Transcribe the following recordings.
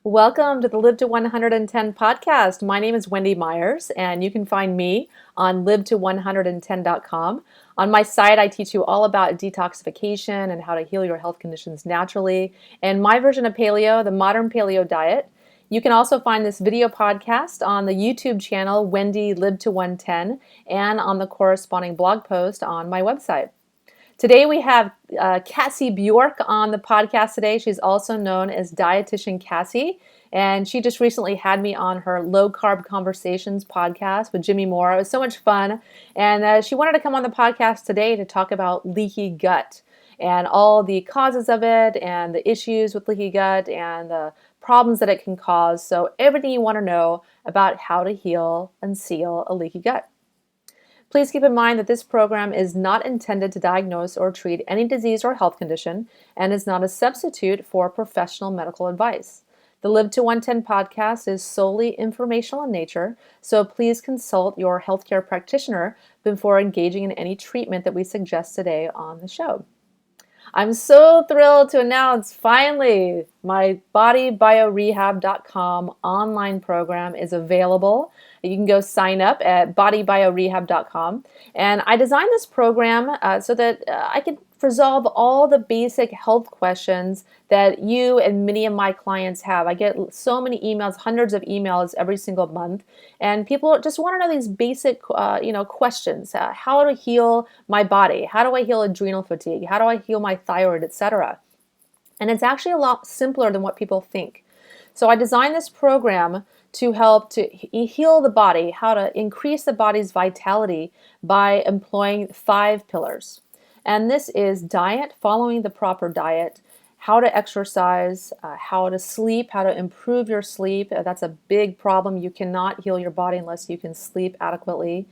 Welcome to the Live to 110 podcast. My name is Wendy Myers, and you can find me on live110.com. On my site, I teach you all about detoxification and how to heal your health conditions naturally, and my version of paleo, the modern paleo diet. You can also find this video podcast on the YouTube channel, Wendy Live to 110, and on the corresponding blog post on my website. Today we have Cassie Bjork on the podcast today. She's also known as Dietitian Cassie, and she just recently had me on her Low Carb Conversations podcast with Jimmy Moore. It was so much fun, and she wanted to come on the podcast today to talk about leaky gut and all the causes of it and the issues with leaky gut and the problems that it can cause. So everything you want to know about how to heal and seal a leaky gut. Please keep in mind that this program is not intended to diagnose or treat any disease or health condition and is not a substitute for professional medical advice. The Live to 110 podcast is solely informational in nature, so please consult your healthcare practitioner before engaging in any treatment that we suggest today on the show. I'm so thrilled to announce finally my bodybiorehab.com online program is available. You can go sign up at bodybiorehab.com. And I designed this program so that I could resolve all the basic health questions that you and many of my clients have. I get so many emails, hundreds of emails every single month, and people just want to know these basic, questions. How to heal my body? How do I heal adrenal fatigue? How do I heal my thyroid, etc.? And it's actually a lot simpler than what people think. So I designed this program to help to heal the body, how to increase the body's vitality by employing 5 pillars. And this is diet, following the proper diet, how to exercise, how to sleep, how to improve your sleep. That's a big problem. You cannot heal your body unless you can sleep adequately.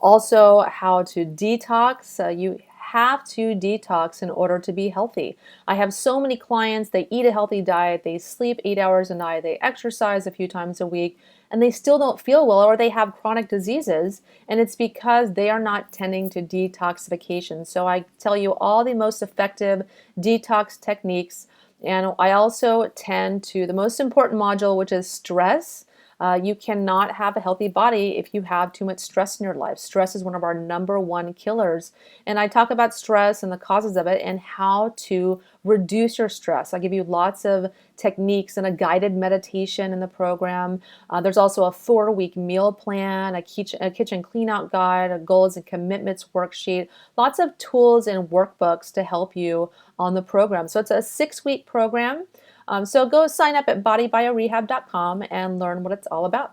Also, how to detox. You have to detox in order to be healthy. I have so many clients, they eat a healthy diet, they sleep 8 hours a night, they exercise a few times a week, and they still don't feel well, or they have chronic diseases, and it's because they are not tending to detoxification. So I tell you all the most effective detox techniques, and I also tend to the most important module, which is stress. You cannot have a healthy body if you have too much stress in your life. Stress is one of our number one killers. And I talk about stress and the causes of it and how to reduce your stress. I give you lots of techniques and a guided meditation in the program. There's also a 4-week meal plan, a kitchen clean out guide, a goals and commitments worksheet, lots of tools and workbooks to help you on the program. So it's a 6-week program. So go sign up at bodybiorehab.com and learn what it's all about.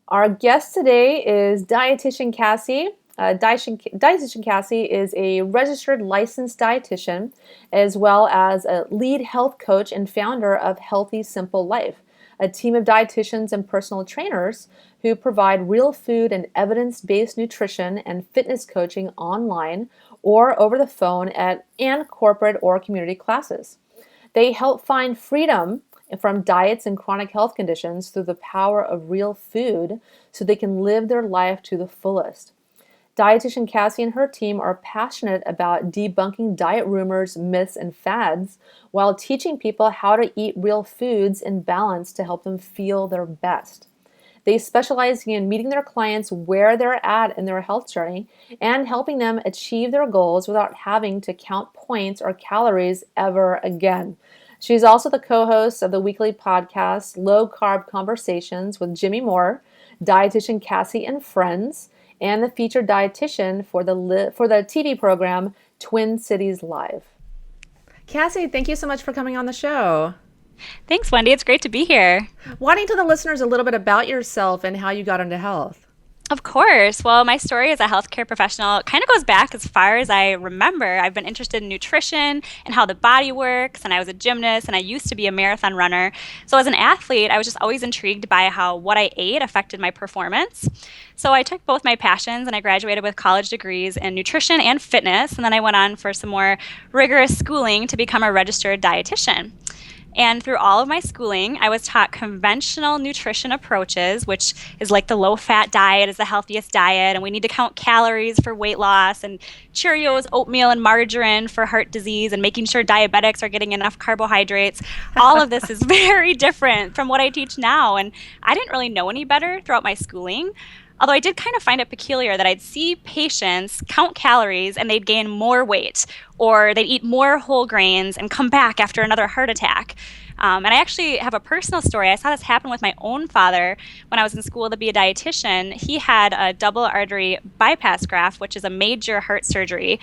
Our guest today is Dietitian Cassie. Dietitian Cassie is a registered licensed dietitian as well as a lead health coach and founder of Healthy Simple Life, a team of dietitians and personal trainers who provide real food and evidence-based nutrition and fitness coaching online or over the phone and corporate or community classes. They help find freedom from diets and chronic health conditions through the power of real food so they can live their life to the fullest. Dietitian Cassie and her team are passionate about debunking diet rumors, myths, and fads while teaching people how to eat real foods in balance to help them feel their best. They specialize in meeting their clients where they're at in their health journey and helping them achieve their goals without having to count points or calories ever again. She's also the co-host of the weekly podcast Low Carb Conversations with Jimmy Moore, Dietitian Cassie and Friends, and the featured dietitian for the TV program Twin Cities Live. Cassie, thank you so much for coming on the show. Thanks, Wendy. It's great to be here. Why don't you tell the listeners a little bit about yourself and how you got into health? Of course. Well, my story as a healthcare professional kind of goes back as far as I remember. I've been interested in nutrition and how the body works, and I was a gymnast, and I used to be a marathon runner. So as an athlete, I was just always intrigued by how what I ate affected my performance. So I took both my passions, and I graduated with college degrees in nutrition and fitness, and then I went on for some more rigorous schooling to become a registered dietitian. And through all of my schooling, I was taught conventional nutrition approaches, which is like the low-fat diet is the healthiest diet, and we need to count calories for weight loss, and Cheerios, oatmeal, and margarine for heart disease, and making sure diabetics are getting enough carbohydrates. All of this is very different from what I teach now, and I didn't really know any better throughout my schooling. Although I did kind of find it peculiar that I'd see patients count calories and they'd gain more weight, or they'd eat more whole grains and come back after another heart attack. And I actually have a personal story. I saw this happen with my own father when I was in school to be a dietitian. He had a double artery bypass graft, which is a major heart surgery.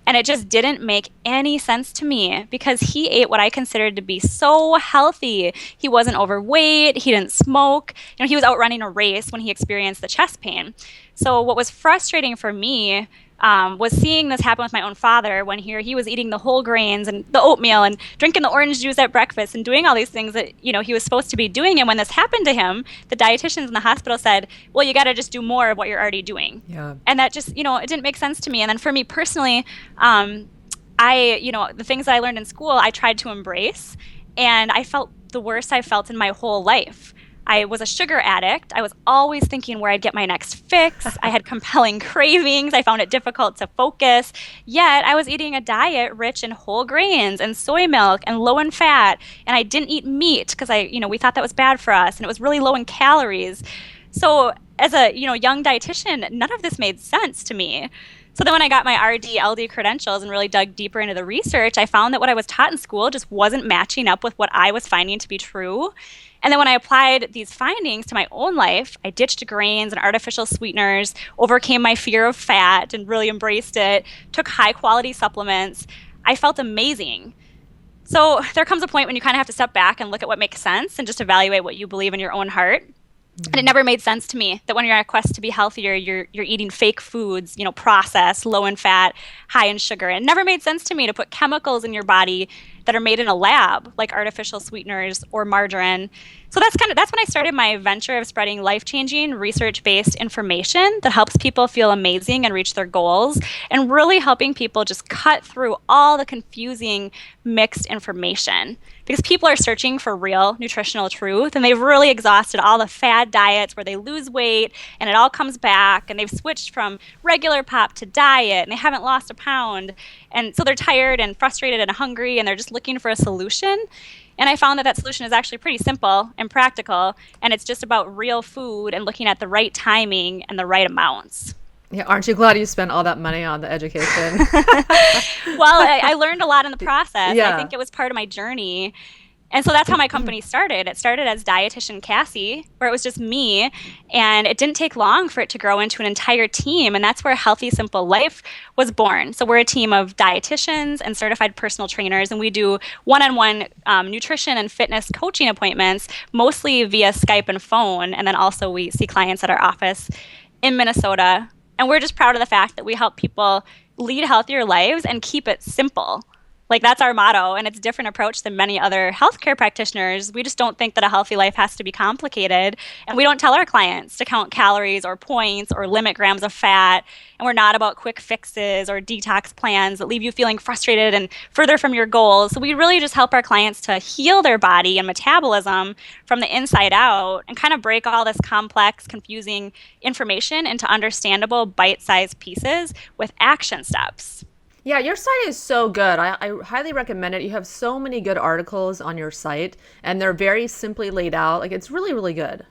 And it just didn't make any sense to me because he ate what I considered to be so healthy. He wasn't overweight. He didn't smoke. He was out running a race when he experienced the chest pain. So what was frustrating for me was seeing this happen with my own father when he was eating the whole grains and the oatmeal and drinking the orange juice at breakfast and doing all these things that, he was supposed to be doing. And when this happened to him, the dietitians in the hospital said, well, you got to just do more of what you're already doing. Yeah. And that just, it didn't make sense to me. And then for me personally, the things that I learned in school, I tried to embrace, and I felt the worst I felt in my whole life. I was a sugar addict. I was always thinking where I'd get my next fix. I had compelling cravings. I found it difficult to focus. Yet I was eating a diet rich in whole grains and soy milk and low in fat. And I didn't eat meat because we thought that was bad for us. And it was really low in calories. So as a, young dietitian, none of this made sense to me. So then when I got my RD, LD credentials and really dug deeper into the research, I found that what I was taught in school just wasn't matching up with what I was finding to be true. And then when I applied these findings to my own life, I ditched grains and artificial sweeteners, overcame my fear of fat and really embraced it, took high quality supplements. I felt amazing. So there comes a point when you kind of have to step back and look at what makes sense and just evaluate what you believe in your own heart. And it never made sense to me that when you're on a quest to be healthier, you're eating fake foods, processed, low in fat, high in sugar. It never made sense to me to put chemicals in your body that are made in a lab, like artificial sweeteners or margarine. So that's when I started my venture of spreading life-changing, research-based information that helps people feel amazing and reach their goals, and really helping people just cut through all the confusing, mixed information. Because people are searching for real nutritional truth, and they've really exhausted all the fad diets where they lose weight and it all comes back, and they've switched from regular pop to diet and they haven't lost a pound. And so they're tired and frustrated and hungry, and they're just looking for a solution. And I found that solution is actually pretty simple and practical, and it's just about real food and looking at the right timing and the right amounts. Yeah, aren't you glad you spent all that money on the education? Well, I learned a lot in the process. Yeah. I think it was part of my journey. And so that's how my company started. It started as Dietitian Cassie, where it was just me, and it didn't take long for it to grow into an entire team, and that's where Healthy Simple Life was born. So we're a team of dietitians and certified personal trainers, and we do one-on-one nutrition and fitness coaching appointments, mostly via Skype and phone, and then also we see clients at our office in Minnesota. And we're just proud of the fact that we help people lead healthier lives and keep it simple. Like, that's our motto, and it's a different approach than many other healthcare practitioners. We just don't think that a healthy life has to be complicated, and we don't tell our clients to count calories or points or limit grams of fat, and we're not about quick fixes or detox plans that leave you feeling frustrated and further from your goals. So we really just help our clients to heal their body and metabolism from the inside out and kind of break all this complex, confusing information into understandable, bite-sized pieces with action steps. Yeah, your site is so good. I highly recommend it. You have so many good articles on your site, and they're very simply laid out. Like, it's really, really good.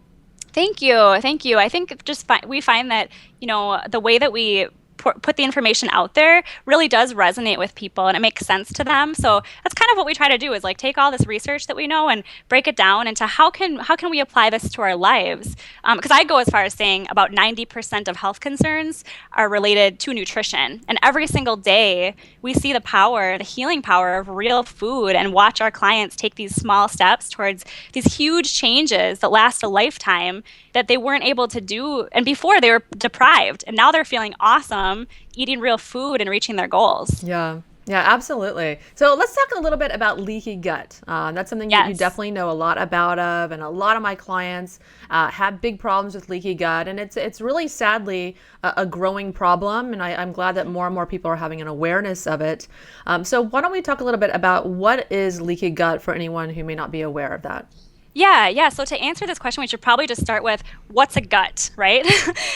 Thank you. Thank you. I think we find that, the way that we put the information out there really does resonate with people, and it makes sense to them. So that's kind of what we try to do, is like take all this research that we know and break it down into how can we apply this to our lives? Because I go as far as saying about 90% of health concerns are related to nutrition. And every single day we see the healing power of real food, and watch our clients take these small steps towards these huge changes that last a lifetime that they weren't able to do. And before, they were deprived, and now they're feeling awesome, eating real food and reaching their goals. Yeah. Yeah, absolutely. So let's talk a little bit about leaky gut. That's something that you Yes. definitely know a lot about of, and a lot of my clients have big problems with leaky gut, and it's really sadly a growing problem, and I'm glad that more and more people are having an awareness of it. So why don't we talk a little bit about what is leaky gut for anyone who may not be aware of that? Yeah. So to answer this question, we should probably just start with what's a gut, right?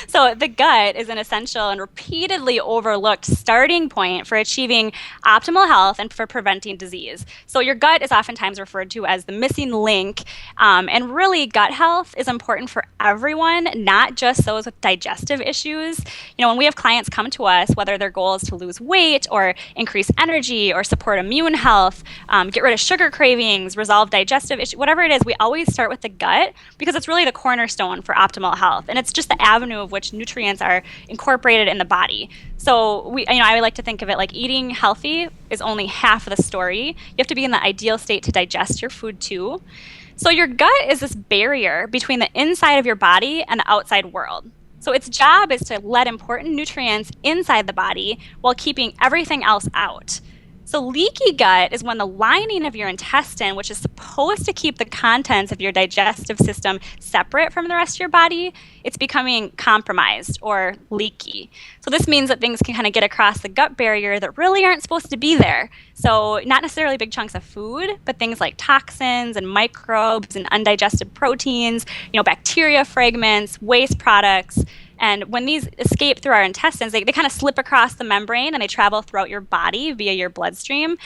So the gut is an essential and repeatedly overlooked starting point for achieving optimal health and for preventing disease. So your gut is oftentimes referred to as the missing link. And really, gut health is important for everyone, not just those with digestive issues. When we have clients come to us, whether their goal is to lose weight or increase energy or support immune health, get rid of sugar cravings, resolve digestive issues, whatever it is, we always start with the gut because it's really the cornerstone for optimal health. And it's just the avenue of which nutrients are incorporated in the body. So I would like to think of it like eating healthy is only half of the story. You have to be in the ideal state to digest your food too. So your gut is this barrier between the inside of your body and the outside world. So its job is to let important nutrients inside the body while keeping everything else out. So leaky gut is when the lining of your intestine, which is supposed to keep the contents of your digestive system separate from the rest of your body, it's becoming compromised or leaky. So this means that things can kind of get across the gut barrier that really aren't supposed to be there. So not necessarily big chunks of food, but things like toxins and microbes and undigested proteins, bacteria fragments, waste products. And when these escape through our intestines, they kind of slip across the membrane and they travel throughout your body via your bloodstream.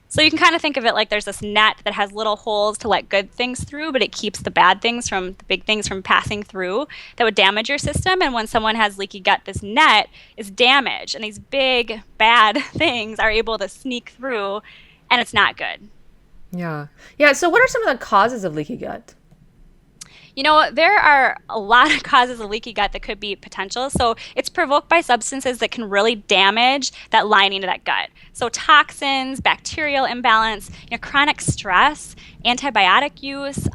So you can kind of think of it like there's this net that has little holes to let good things through, but it keeps the bad things the big things from passing through that would damage your system. And when someone has leaky gut, this net is damaged and these big bad things are able to sneak through and it's not good. Yeah. Yeah. So what are some of the causes of leaky gut? There are a lot of causes of leaky gut that could be potential. So it's provoked by substances that can really damage that lining of that gut. So toxins, bacterial imbalance, chronic stress, antibiotic use,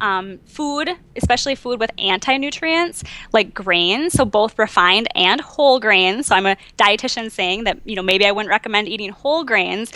food, especially food with anti-nutrients like grains, so both refined and whole grains. So I'm a dietitian saying that, maybe I wouldn't recommend eating whole grains.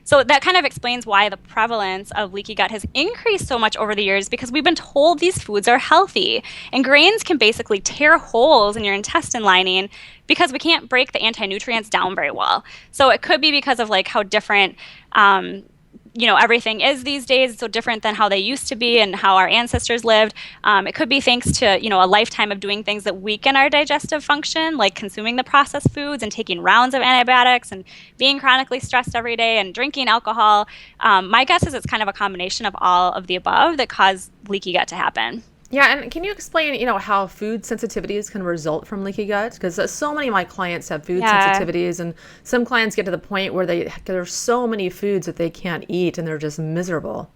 So that kind of explains why the prevalence of leaky gut has increased so much over the years because we've been told these foods are healthy. And grains can basically tear holes in your intestine lining because we can't break the anti-nutrients down very well. So it could be because of like how different everything is these days. It's so different than how they used to be and how our ancestors lived. It could be thanks to, a lifetime of doing things that weaken our digestive function, like consuming the processed foods and taking rounds of antibiotics and being chronically stressed every day and drinking alcohol. My guess is it's kind of a combination of all of the above that cause leaky gut to happen. Yeah, and can you explain, how food sensitivities can result from leaky gut? Because so many of my clients have food sensitivities, and some clients get to the point where there's so many foods that they can't eat, and they're just miserable.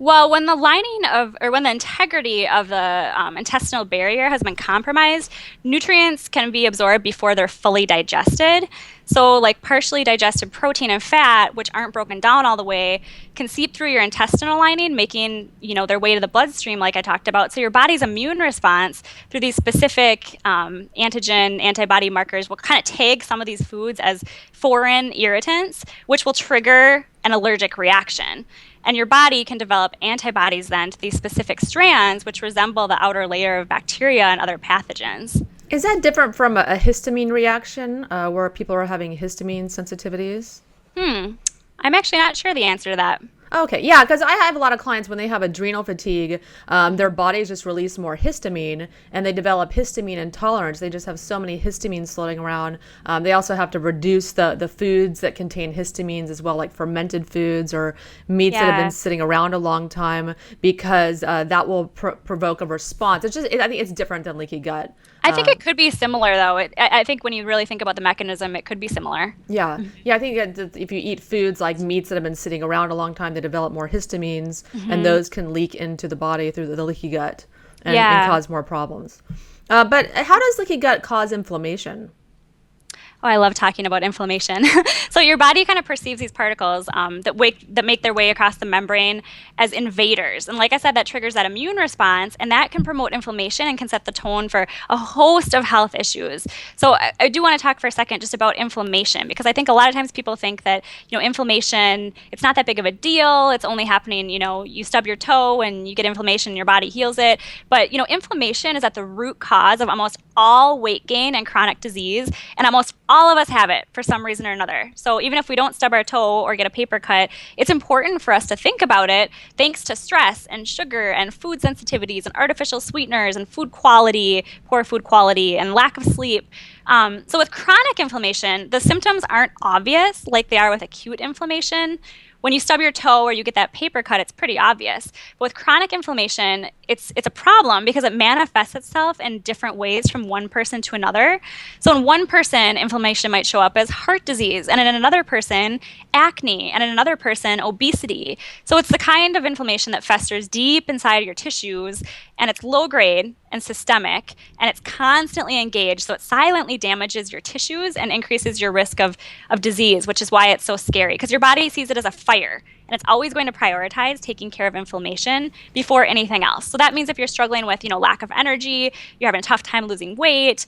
Well, when the integrity of the intestinal barrier has been compromised, nutrients can be absorbed before they're fully digested. So like partially digested protein and fat, which aren't broken down all the way, can seep through your intestinal lining, making, their way to the bloodstream like I talked about. So your body's immune response through these specific antigen, antibody markers will kind of tag some of these foods as foreign irritants, which will trigger an allergic reaction. And your body can develop antibodies then to these specific strands, which resemble the outer layer of bacteria and other pathogens. Is that different from a histamine reaction where people are having histamine sensitivities? I'm actually not sure the answer to that. Okay, yeah, because I have a lot of clients when they have adrenal fatigue, their bodies just release more histamine and they develop histamine intolerance. They just have so many histamines floating around. They also have to reduce the foods that contain histamines as well, like fermented foods or meats that have been sitting around a long time because that will provoke a response. I think it's different than leaky gut. I think it could be similar, though. I think when you really think about the mechanism, it could be similar. Yeah. Yeah, I think that if you eat foods like meats that have been sitting around a long time, they develop more histamines, and those can leak into the body through the leaky gut and cause more problems. But how does leaky gut cause inflammation? Oh, I love talking about inflammation. So your body kind of perceives these particles that make their way across the membrane as invaders. And like I said, that triggers that immune response, and that can promote inflammation and can set the tone for a host of health issues. So I do want to talk for a second just about inflammation, because I think a lot of times people think that, inflammation, it's not that big of a deal. It's only happening, you stub your toe and you get inflammation and your body heals it. But, inflammation is at the root cause of almost all weight gain and chronic disease, and almost all of us have it for some reason or another. So even if we don't stub our toe or get a paper cut, it's important for us to think about it thanks to stress and sugar and food sensitivities and artificial sweeteners and food quality, poor food quality, and lack of sleep. So with chronic inflammation, the symptoms aren't obvious like they are with acute inflammation. When you stub your toe or you get that paper cut, it's pretty obvious. But with chronic inflammation, it's a problem because it manifests itself in different ways from one person to another. So in one person, inflammation might show up as heart disease, and in another person, acne, and in another person, obesity. So it's the kind of inflammation that festers deep inside your tissues, and it's low grade and systemic, and it's constantly engaged, so it silently damages your tissues and increases your risk of disease, which is why it's so scary, because your body sees it as a fire, and it's always going to prioritize taking care of inflammation before anything else. So that means if you're struggling with, lack of energy, you're having a tough time losing weight,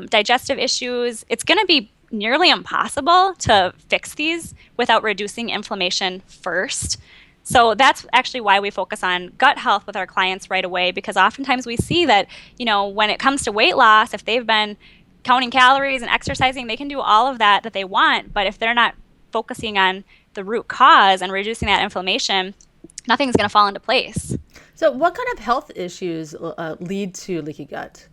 digestive issues, it's going to be nearly impossible to fix these without reducing inflammation first. So that's actually why we focus on gut health with our clients right away, because oftentimes we see that, when it comes to weight loss, if they've been counting calories and exercising, they can do all of that they want. But if they're not focusing on the root cause and reducing that inflammation, nothing's going to fall into place. So what kind of health issues lead to leaky gut?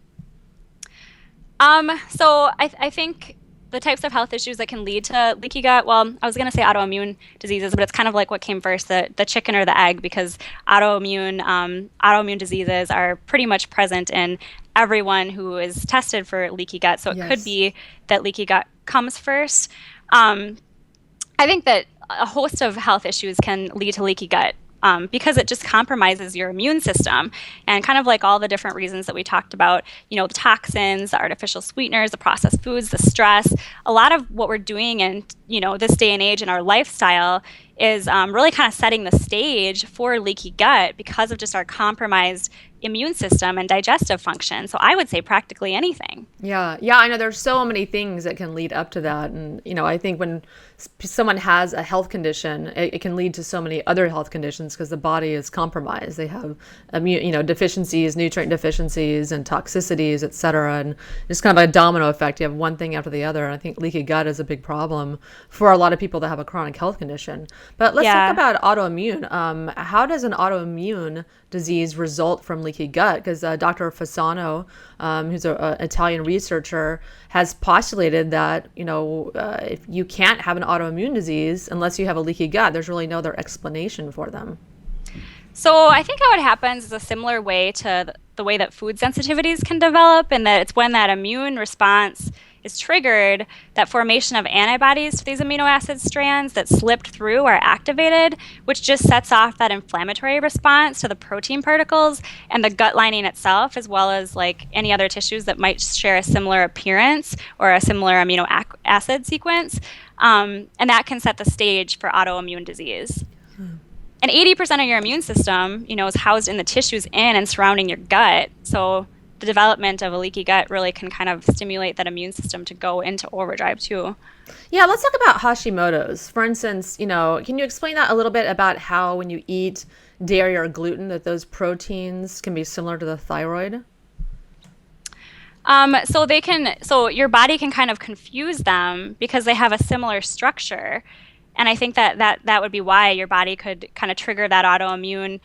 So I think the types of health issues that can lead to leaky gut, well, I was going to say autoimmune diseases, but it's kind of like what came first, the chicken or the egg, because autoimmune diseases are pretty much present in everyone who is tested for leaky gut. So it could be that leaky gut comes first. I think that a host of health issues can lead to leaky gut because it just compromises your immune system, and kind of like all the different reasons that we talked about, the toxins, the artificial sweeteners, the processed foods, the stress. A lot of what we're doing in, this day and age in our lifestyle is really kind of setting the stage for leaky gut because of just our compromised immune system and digestive function. So I would say practically anything. Yeah, I know there's so many things that can lead up to that. And, I think when someone has a health condition, it can lead to so many other health conditions because the body is compromised. They have immune, deficiencies, nutrient deficiencies and toxicities, et cetera. And it's kind of a domino effect. You have one thing after the other. And I think leaky gut is a big problem for a lot of people that have a chronic health condition. But let's talk about autoimmune. How does an autoimmune disease result from leaky gut? Because Dr. Fasano, who's an Italian researcher, has postulated that, if you can't have an autoimmune disease unless you have a leaky gut, there's really no other explanation for them. So I think how it happens is a similar way to the way that food sensitivities can develop, and that it's when that immune response is triggered, that formation of antibodies to these amino acid strands that slipped through are activated, which just sets off that inflammatory response to the protein particles and the gut lining itself, as well as like any other tissues that might share a similar appearance or a similar amino acid sequence. And that can set the stage for autoimmune disease. And 80% of your immune system, is housed in the tissues in and surrounding your gut. So the development of a leaky gut really can kind of stimulate that immune system to go into overdrive too. Yeah, let's talk about Hashimoto's. For instance, can you explain that a little bit about how when you eat dairy or gluten that those proteins can be similar to the thyroid? So your body can kind of confuse them because they have a similar structure. And I think that would be why your body could kind of trigger that autoimmune,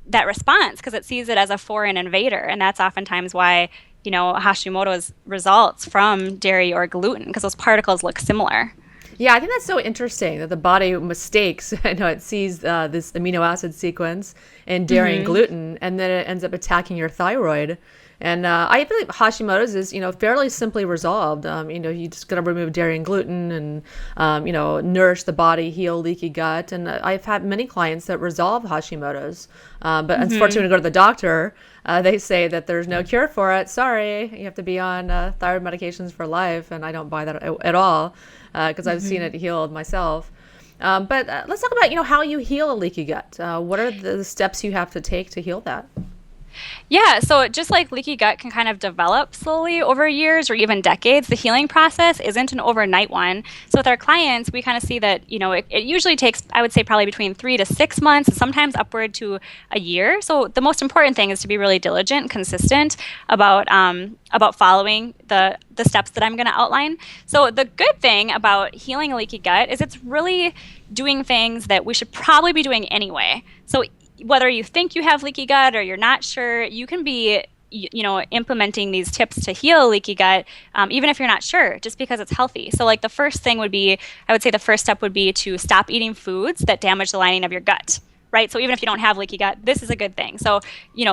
that response, because it sees it as a foreign invader. And that's oftentimes why, Hashimoto's results from dairy or gluten, because those particles look similar. Yeah, I think that's so interesting that the body mistakes, it sees this amino acid sequence in dairy and gluten, and then it ends up attacking your thyroid. And I believe Hashimoto's is, fairly simply resolved. You just got to remove dairy and gluten and, nourish the body, heal leaky gut. And I've had many clients that resolve Hashimoto's. But unfortunately, when you go to the doctor, they say that there's no cure for it. Sorry, you have to be on thyroid medications for life. And I don't buy that at all because I've seen it healed myself. But let's talk about, how you heal a leaky gut. What are the steps you have to take to heal that? Yeah, so just like leaky gut can kind of develop slowly over years or even decades, the healing process isn't an overnight one. So with our clients, we kind of see that, it usually takes, I would say, probably between 3 to 6 months, sometimes upward to a year. So the most important thing is to be really diligent and consistent about following the steps that I'm going to outline. So the good thing about healing a leaky gut is it's really doing things that we should probably be doing anyway. So whether you think you have leaky gut or you're not sure, you can be implementing these tips to heal leaky gut, even if you're not sure, just because it's healthy. So like the first thing would be, I would say the first step would be to stop eating foods that damage the lining of your gut. Right? So even if you don't have leaky gut, this is a good thing. So,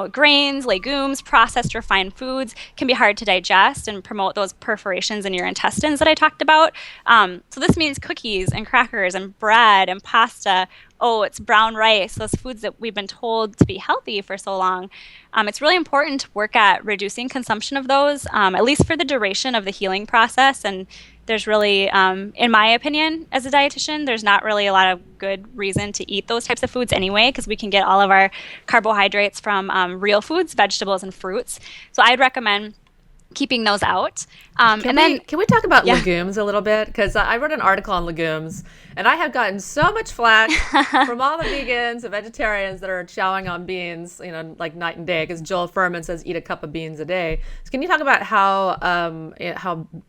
grains, legumes, processed refined foods can be hard to digest and promote those perforations in your intestines that I talked about. So this means cookies and crackers and bread and pasta, oats, brown rice, those foods that we've been told to be healthy for so long. It's really important to work at reducing consumption of those, at least for the duration of the healing process. And there's really, in my opinion, as a dietitian, there's not really a lot of good reason to eat those types of foods anyway, because we can get all of our carbohydrates from real foods, vegetables, and fruits. So I'd recommend keeping those out. Can we talk about legumes a little bit? Because I wrote an article on legumes, and I have gotten so much flack from all the vegans and vegetarians that are chowing on beans, like night and day. Because Joel Furman says eat a cup of beans a day. So can you talk about how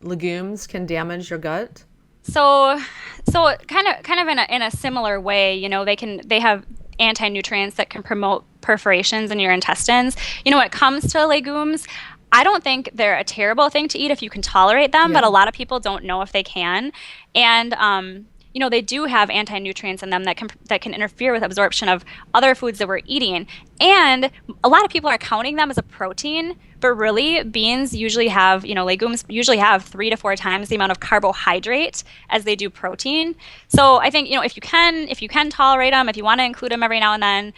legumes can damage your gut? So kind of in a similar way, they have anti-nutrients that can promote perforations in your intestines. When it comes to legumes, I don't think they're a terrible thing to eat if you can tolerate them, but a lot of people don't know if they can. And they do have anti-nutrients in them that can interfere with absorption of other foods that we're eating. And a lot of people are counting them as a protein, but really beans usually have, legumes usually have 3 to 4 times the amount of carbohydrate as they do protein. So I think, if you can tolerate them, if you want to include them every now and then,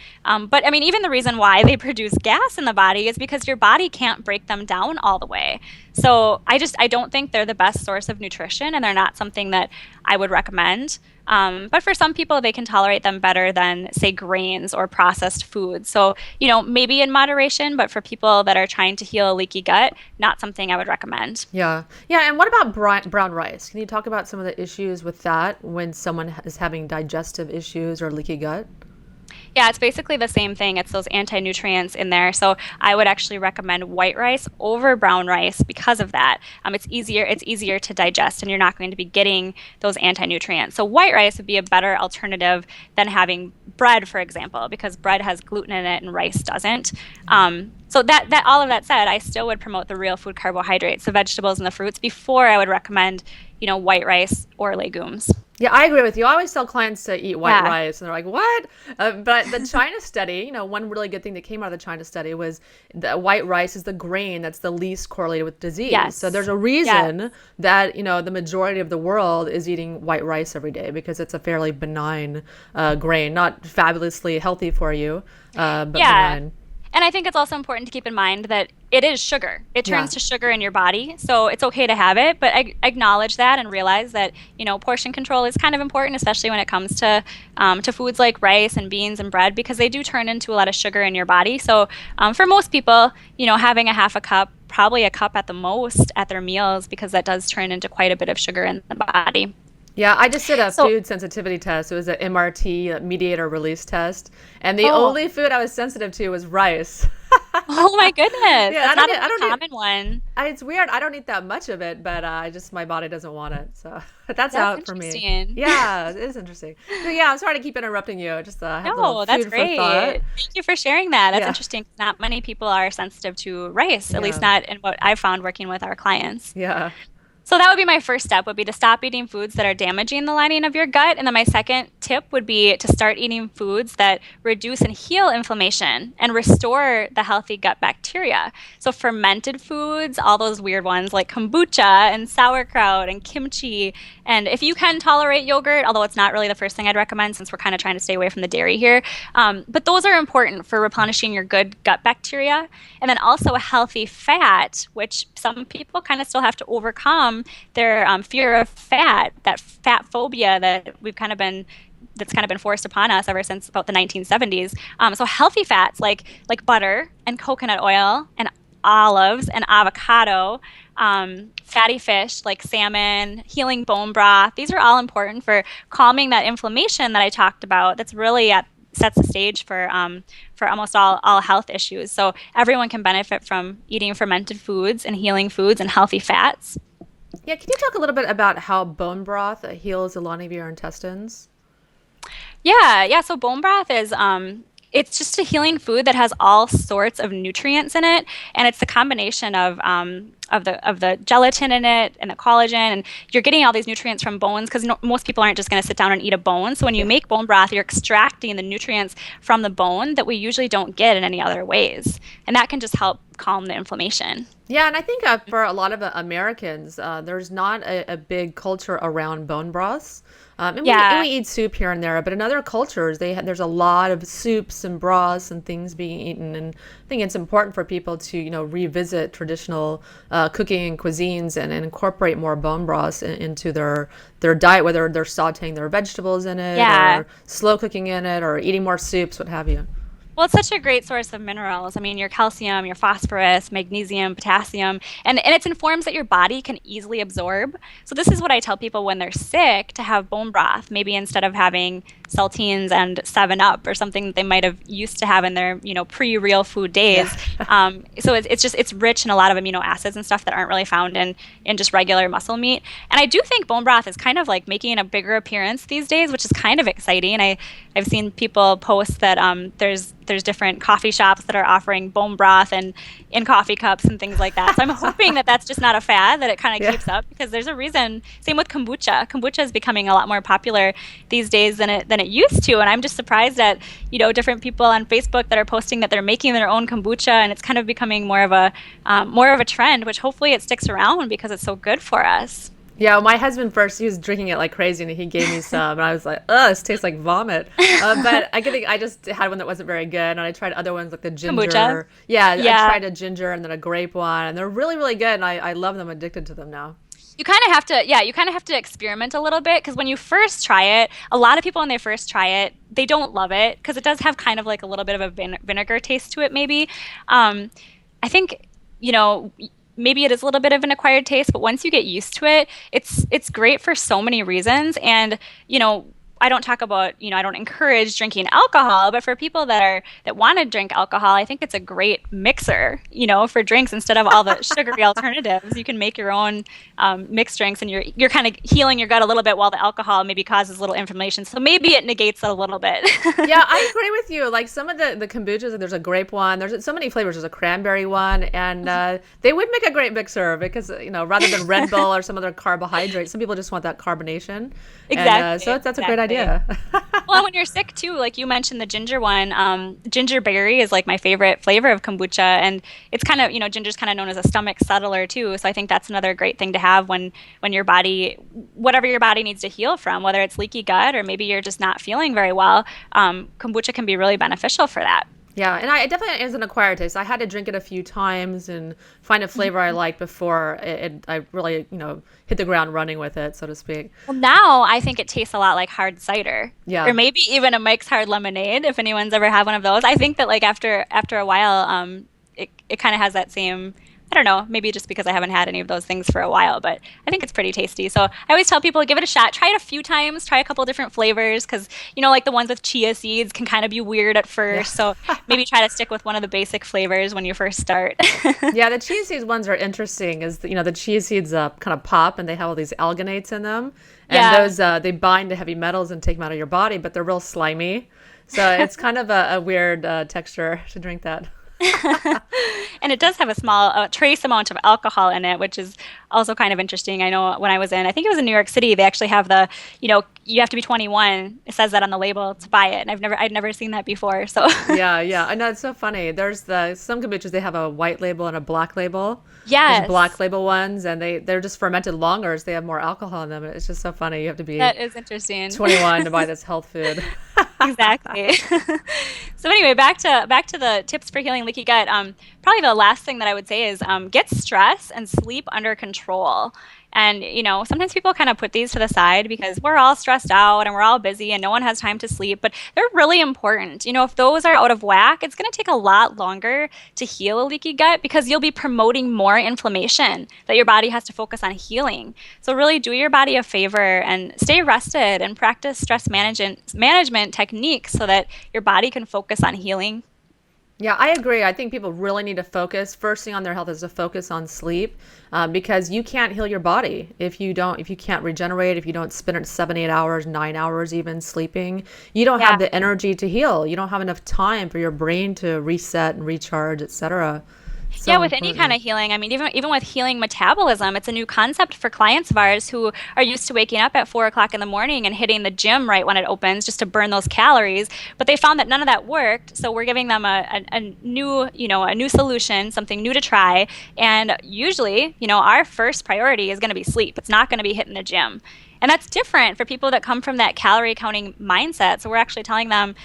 but I mean, even the reason why they produce gas in the body is because your body can't break them down all the way. So I don't think they're the best source of nutrition, and they're not something that I would recommend. But for some people, they can tolerate them better than, say, grains or processed foods. So, maybe in moderation, but for people that are trying to heal a leaky gut, not something I would recommend. Yeah. Yeah. And what about brown rice? Can you talk about some of the issues with that when someone is having digestive issues or leaky gut? Yeah, it's basically the same thing. It's those anti-nutrients in there. So I would actually recommend white rice over brown rice because of that. It's easier to digest, and you're not going to be getting those anti-nutrients. So white rice would be a better alternative than having bread, for example, because bread has gluten in it and rice doesn't. So that all of that said, I still would promote the real food carbohydrates, the vegetables and the fruits, before I would recommend, white rice or legumes. Yeah, I agree with you. I always tell clients to eat white rice, and they're like, what? But the China study, one really good thing that came out of the China study was that white rice is the grain that's the least correlated with disease. Yes. So there's a reason that, the majority of the world is eating white rice every day, because it's a fairly benign grain, not fabulously healthy for you, but benign. And I think it's also important to keep in mind that it is sugar. It turns to sugar in your body. So it's okay to have it, but acknowledge that and realize that, portion control is kind of important, especially when it comes to foods like rice and beans and bread, because they do turn into a lot of sugar in your body. So for most people, having a half a cup, probably a cup at the most at their meals, because that does turn into quite a bit of sugar in the body. Yeah, I just did a food sensitivity test. It was an MRT, mediator release test. And the only food I was sensitive to was rice. Oh my goodness. Yeah, That's not a common one. It's weird. I don't eat that much of it, but my body doesn't want it. So that's out for me. Yeah, it is interesting. So yeah, I'm sorry to keep interrupting you. Just have a little that's food great. for thought. Thank you for sharing that. That's interesting. Not many people are sensitive to rice, at least not in what I've found working with our clients. Yeah. So that would be my first step, would be to stop eating foods that are damaging the lining of your gut. And then my second tip would be to start eating foods that reduce and heal inflammation and restore the healthy gut bacteria. So fermented foods, all those weird ones like kombucha and sauerkraut and kimchi. And if you can tolerate yogurt, although it's not really the first thing I'd recommend since we're kind of trying to stay away from the dairy here, but those are important for replenishing your good gut bacteria. And then also a healthy fat, which some people kind of still have to overcome their fear of fat, that fat phobia that's kind of been forced upon us ever since about the 1970s. So healthy fats like butter and coconut oil and olives and avocado, fatty fish like salmon, healing bone broth. These are all important for calming that inflammation that I talked about. That's really sets the stage for almost all health issues. So everyone can benefit from eating fermented foods and healing foods and healthy fats. Yeah, can you talk a little bit about how bone broth heals the lining of your intestines? Yeah. So bone broth is it's just a healing food that has all sorts of nutrients in it, and it's the combination of the gelatin in it and the collagen, and you're getting all these nutrients from bones because most people aren't just going to sit down and eat a bone. So when you make bone broth, you're extracting the nutrients from the bone that we usually don't get in any other ways, and that can just help calm the inflammation. Yeah, and I think for a lot of Americans, there's not a big culture around bone broths. And we eat soup here and there, but in other cultures, there's a lot of soups and broths and things being eaten. And I think it's important for people to, revisit traditional cooking and cuisines and incorporate more bone broths into their diet, whether they're sauteing their vegetables in it or slow cooking in it or eating more soups, what have you. Well, it's such a great source of minerals. I mean, your calcium, your phosphorus, magnesium, potassium, and it's in forms that your body can easily absorb. So this is what I tell people when they're sick, to have bone broth, maybe instead of having saltines and 7-Up or something that they might have used to have in their, pre-real food days. Yeah. So it's rich in a lot of amino acids and stuff that aren't really found in just regular muscle meat. And I do think bone broth is kind of like making a bigger appearance these days, which is kind of exciting. I've seen people post that there's different coffee shops that are offering bone broth and in coffee cups and things like that. So I'm hoping that that's just not a fad, that it kind of keeps up, because there's a reason. Same with kombucha. Kombucha is becoming a lot more popular these days than it used to, and I'm just surprised at different people on Facebook that are posting that they're making their own kombucha, and it's kind of becoming more of a trend, which hopefully it sticks around because it's so good for us. Yeah, well, my husband first, he was drinking it like crazy, and he gave me some, and I was like, ugh, this tastes like vomit. But I just had one that wasn't very good, and I tried other ones like the ginger. Kombucha? Yeah, I tried a ginger and then a grape one, and they're really, really good, and I love them, addicted to them now. You kind of have to experiment a little bit, because when you first try it, a lot of people when they first try it, they don't love it because it does have kind of like a little bit of a vinegar taste to it maybe. I think, maybe it is a little bit of an acquired taste, but once you get used to it, it's great for so many reasons. And, I don't talk about, I don't encourage drinking alcohol, but for people that want to drink alcohol, I think it's a great mixer, for drinks instead of all the sugary alternatives. You can make your own mixed drinks, and you're kind of healing your gut a little bit while the alcohol maybe causes a little inflammation. So maybe it negates it a little bit. Yeah, I agree with you. Like some of the kombuchas, there's a grape one, there's so many flavors. There's a cranberry one, and they would make a great mixer because, rather than Red Bull or some other carbohydrate, some people just want that carbonation. Exactly. And, so that's a great idea. Well, when you're sick too, like you mentioned the ginger one, ginger berry is like my favorite flavor of kombucha, and it's kind of, ginger's kind of known as a stomach settler too. So I think that's another great thing to have when your body, whatever your body needs to heal from, whether it's leaky gut or maybe you're just not feeling very well, kombucha can be really beneficial for that. Yeah, and I definitely is an acquired taste. I had to drink it a few times and find a flavor I liked before I really, hit the ground running with it, so to speak. Well, now I think it tastes a lot like hard cider. Yeah. Or maybe even a Mike's Hard Lemonade, if anyone's ever had one of those. I think that like after a while, it kind of has that same, I don't know, maybe just because I haven't had any of those things for a while, but I think it's pretty tasty. So I always tell people, give it a shot. Try it a few times. Try a couple different flavors because, like the ones with chia seeds can kind of be weird at first. Yeah. So maybe try to stick with one of the basic flavors when you first start. Yeah, the chia seeds ones are interesting. The chia seeds kind of pop and they have all these alganates in them. And those, they bind to heavy metals and take them out of your body, but they're real slimy. So it's kind of a weird texture to drink that. And it does have a trace amount of alcohol in it, which is also kind of interesting. I know when I think it was in New York City, they actually have you have to be 21. It says that on the label to buy it. And I'd never seen that before. So Yeah. I know, it's so funny. There's some kombuchas, they have a white label and a black label. There's yes, black label ones, and they're just fermented longer, so they have more alcohol in them. It's just so funny. You have to be that is interesting. 21 to buy this health food. Exactly. So anyway, back to the tips for healing leaky gut. Probably the last thing that I would say is get stress and sleep under control. And sometimes people kind of put these to the side because we're all stressed out and we're all busy and no one has time to sleep. But they're really important. If those are out of whack, it's going to take a lot longer to heal a leaky gut because you'll be promoting more inflammation that your body has to focus on healing. So really do your body a favor and stay rested and practice stress management techniques so that your body can focus on healing. Yeah, I agree. I think people really need to focus. First thing on their health is to focus on sleep, because you can't heal your body if you can't regenerate, if you don't spend it 7, 8 hours, 9 hours even sleeping. You don't have the energy to heal. You don't have enough time for your brain to reset and recharge, etc. Yeah, with any kind of healing. I mean, even with healing metabolism, it's a new concept for clients of ours who are used to waking up at 4 o'clock in the morning and hitting the gym right when it opens just to burn those calories. But they found that none of that worked. So we're giving them a new solution, something new to try. And usually, our first priority is going to be sleep. It's not going to be hitting the gym. And that's different for people that come from that calorie counting mindset. So we're actually telling them,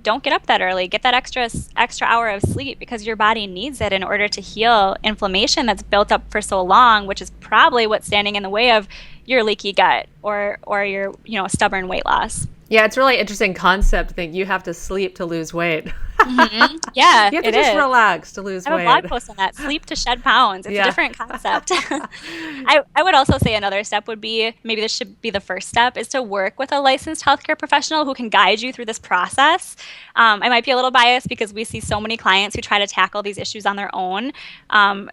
don't get up that early. Get that extra hour of sleep because your body needs it in order to heal inflammation that's built up for so long, which is probably what's standing in the way of your leaky gut or your stubborn weight loss. Yeah, it's a really interesting concept to think you have to sleep to lose weight. Mm-hmm. Yeah, you have to just relax to lose weight. I have a blog post on that. Sleep to shed pounds. It's a different concept. I would also say another step would be, maybe this should be the first step, is to work with a licensed healthcare professional who can guide you through this process. I might be a little biased because we see so many clients who try to tackle these issues on their own,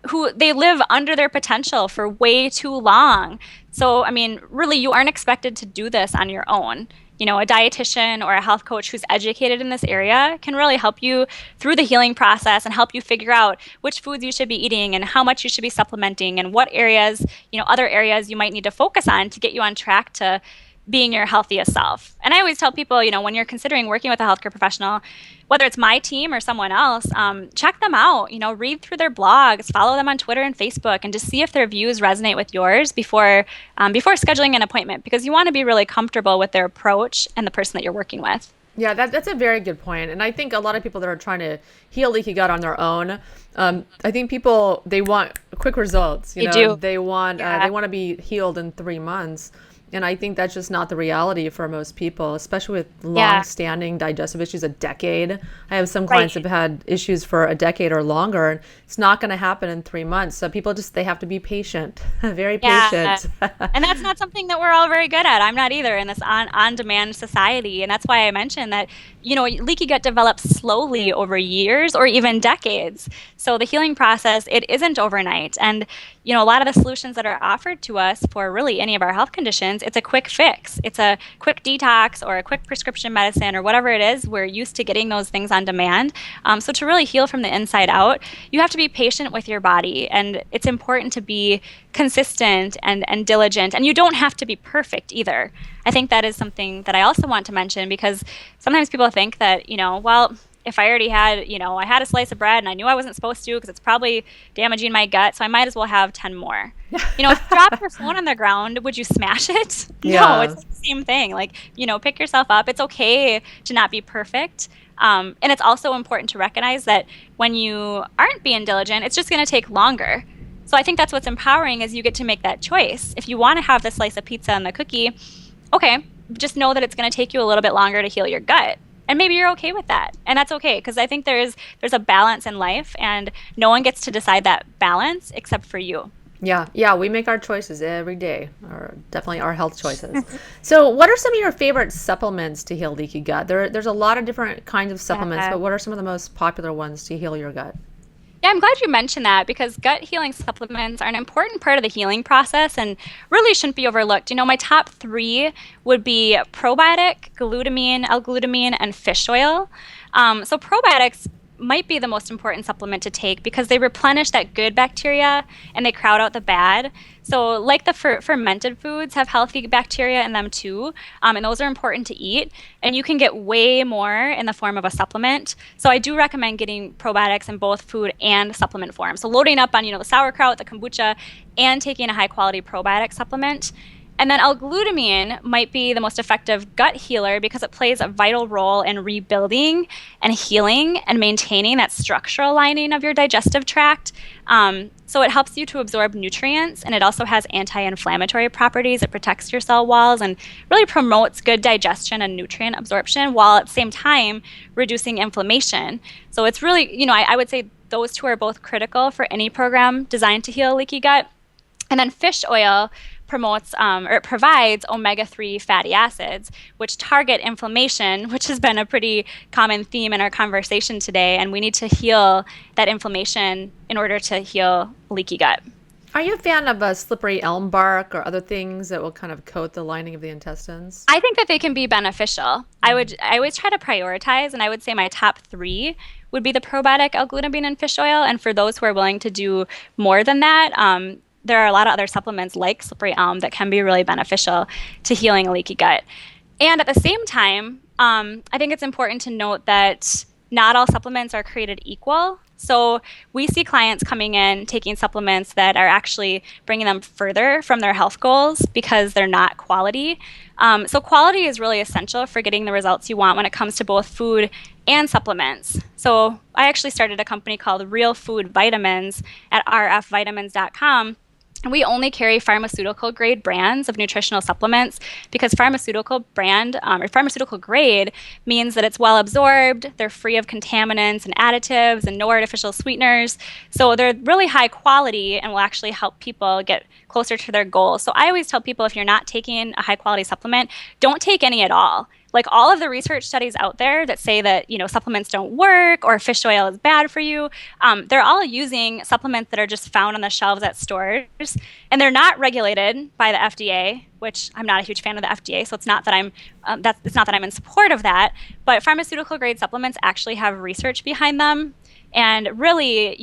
who they live under their potential for way too long. So, I mean, really, you aren't expected to do this on your own. A dietitian or a health coach who's educated in this area can really help you through the healing process and help you figure out which foods you should be eating and how much you should be supplementing and what areas, other areas you might need to focus on to get you on track to being your healthiest self. And I always tell people, when you're considering working with a healthcare professional, whether it's my team or someone else, check them out, read through their blogs, follow them on Twitter and Facebook, and just see if their views resonate with yours before scheduling an appointment, because you want to be really comfortable with their approach and the person that you're working with. Yeah, that's a very good point. And I think a lot of people that are trying to heal leaky gut on their own, I think people, they want quick results. They want to be healed in 3 months. And I think that's just not the reality for most people, especially with long-standing digestive issues, a decade. I have some clients that have had issues for a decade or longer, and it's not going to happen in 3 months. So people they have to be patient, very patient. And that's not something that we're all very good at. I'm not either in this on-demand society. And that's why I mentioned that, leaky gut develops slowly over years or even decades. So the healing process, it isn't overnight. And, a lot of the solutions that are offered to us for really any of our health conditions, it's a quick fix. It's a quick detox or a quick prescription medicine or whatever it is. We're used to getting those things on demand. So to really heal from the inside out, you have to be patient with your body. And it's important to be consistent and diligent. And you don't have to be perfect either. I think that is something that I also want to mention, because sometimes people think that, if I already had, I had a slice of bread and I knew I wasn't supposed to because it's probably damaging my gut, so I might as well have 10 more. If you drop your phone on the ground, would you smash it? Yeah. No, it's the same thing. Pick yourself up. It's okay to not be perfect. And it's also important to recognize that when you aren't being diligent, it's just going to take longer. So I think that's what's empowering, is you get to make that choice. If you want to have the slice of pizza and the cookie, okay, just know that it's going to take you a little bit longer to heal your gut. And maybe you're okay with that. And that's okay, because I think there's a balance in life, and no one gets to decide that balance except for you. Yeah, we make our choices every day, or definitely our health choices. So what are some of your favorite supplements to heal leaky gut? There's a lot of different kinds of supplements, but what are some of the most popular ones to heal your gut? Yeah, I'm glad you mentioned that, because gut healing supplements are an important part of the healing process and really shouldn't be overlooked. My top 3 would be probiotic, glutamine, L-glutamine, and fish oil. So probiotics, might be the most important supplement to take because they replenish that good bacteria and they crowd out the bad. So like the fermented foods have healthy bacteria in them too, and those are important to eat. And you can get way more in the form of a supplement. So I do recommend getting probiotics in both food and supplement form. So loading up on, the sauerkraut, the kombucha, and taking a high quality probiotic supplement. And then L-glutamine might be the most effective gut healer because it plays a vital role in rebuilding and healing and maintaining that structural lining of your digestive tract. So it helps you to absorb nutrients, and it also has anti-inflammatory properties. It protects your cell walls and really promotes good digestion and nutrient absorption while at the same time reducing inflammation. So it's really, I would say those two are both critical for any program designed to heal leaky gut. And then fish oil promotes or it provides omega-3 fatty acids, which target inflammation, which has been a pretty common theme in our conversation today. And we need to heal that inflammation in order to heal leaky gut. Are you a fan of slippery elm bark or other things that will kind of coat the lining of the intestines? I think that they can be beneficial. I always try to prioritize, and I would say my top 3 would be the probiotic L-glutamine and fish oil. And for those who are willing to do more than that, there are a lot of other supplements like slippery elm that can be really beneficial to healing a leaky gut. And at the same time, I think it's important to note that not all supplements are created equal. So we see clients coming in taking supplements that are actually bringing them further from their health goals because they're not quality. So quality is really essential for getting the results you want when it comes to both food and supplements. So I actually started a company called Real Food Vitamins at rfvitamins.com. And we only carry pharmaceutical grade brands of nutritional supplements because pharmaceutical brand or pharmaceutical grade means that it's well absorbed, they're free of contaminants and additives and no artificial sweeteners. So they're really high quality and will actually help people get closer to their goals. So I always tell people if you're not taking a high quality supplement, don't take any at all. Like all of the research studies out there that say that, supplements don't work or fish oil is bad for you, they're all using supplements that are just found on the shelves at stores. And they're not regulated by the FDA, which I'm not a huge fan of the FDA. So it's not that I'm in support of that. But pharmaceutical grade supplements actually have research behind them. And really,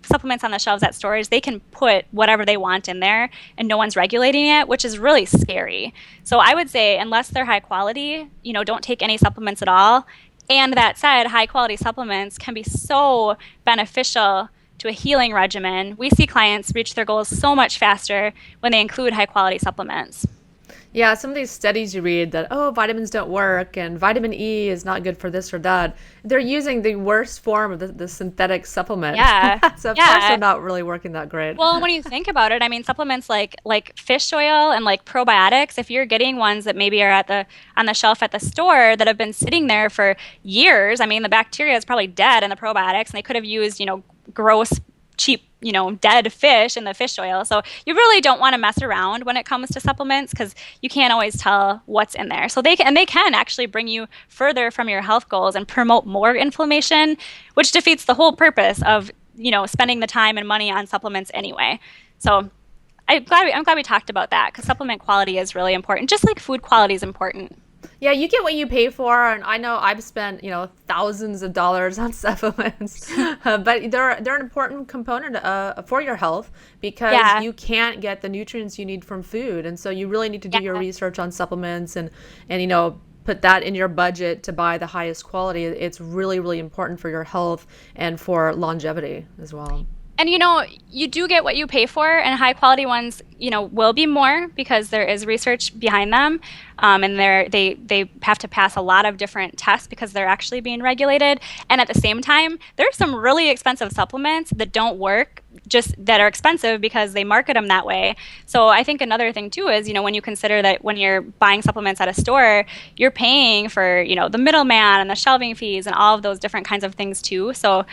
supplements on the shelves at stores, they can put whatever they want in there and no one's regulating it, which is really scary. So I would say unless they're high quality, don't take any supplements at all. And that said, high quality supplements can be so beneficial to a healing regimen. We see clients reach their goals so much faster when they include high quality supplements. Yeah, some of these studies you read that, vitamins don't work and vitamin E is not good for this or that. They're using the worst form of the synthetic supplement. Yeah. So of course they're not really working that great. Well, when you think about it, I mean, supplements like fish oil and like probiotics, if you're getting ones that maybe are on the shelf at the store that have been sitting there for years, I mean, the bacteria is probably dead in the probiotics and they could have used, gross, cheap, dead fish in the fish oil. So you really don't want to mess around when it comes to supplements because you can't always tell what's in there. So they can actually bring you further from your health goals and promote more inflammation, which defeats the whole purpose of, spending the time and money on supplements anyway. So I'm glad we talked about that because supplement quality is really important, just like food quality is important. Yeah, you get what you pay for, and I know I've spent thousands of dollars on supplements, but they're an important component for your health because you can't get the nutrients you need from food, and so you really need to do your research on supplements and put that in your budget to buy the highest quality. It's really, really important for your health and for longevity as well. And you do get what you pay for, and high quality ones, will be more because there is research behind them, and they have to pass a lot of different tests because they're actually being regulated. And at the same time, there's some really expensive supplements that don't work, just that are expensive because they market them that way. So I think another thing too is, when you consider that when you're buying supplements at a store, you're paying for, the middleman and the shelving fees and all of those different kinds of things too. So,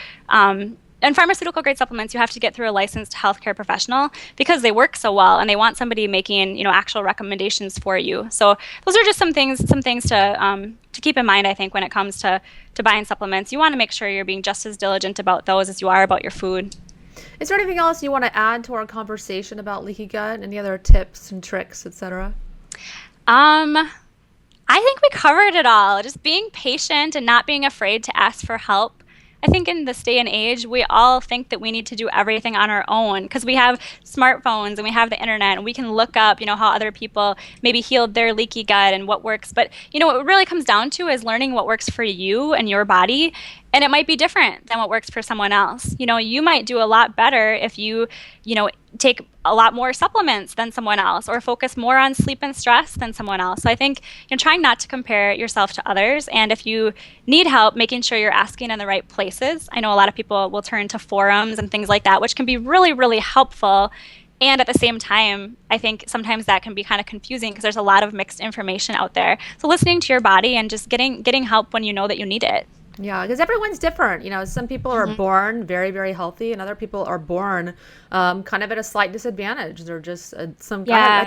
and pharmaceutical grade supplements, you have to get through a licensed healthcare professional because they work so well and they want somebody making, actual recommendations for you. So those are just some things to keep in mind, I think, when it comes to buying supplements. You want to make sure you're being just as diligent about those as you are about your food. Is there anything else you want to add to our conversation about leaky gut? Any other tips and tricks, etc.? I think we covered it all. Just being patient and not being afraid to ask for help. I think in this day and age, we all think that we need to do everything on our own because we have smartphones and we have the internet and we can look up, how other people maybe healed their leaky gut and what works. But, what it really comes down to is learning what works for you and your body. And it might be different than what works for someone else. You might do a lot better if you take a lot more supplements than someone else or focus more on sleep and stress than someone else. So I think trying not to compare yourself to others. And if you need help, making sure you're asking in the right places. I know a lot of people will turn to forums and things like that, which can be really, really helpful. And at the same time, I think sometimes that can be kind of confusing because there's a lot of mixed information out there. So listening to your body and just getting help when you know that you need it. Yeah, because everyone's different. Some people are born very, very healthy, and other people are born kind of at a slight disadvantage. They're just I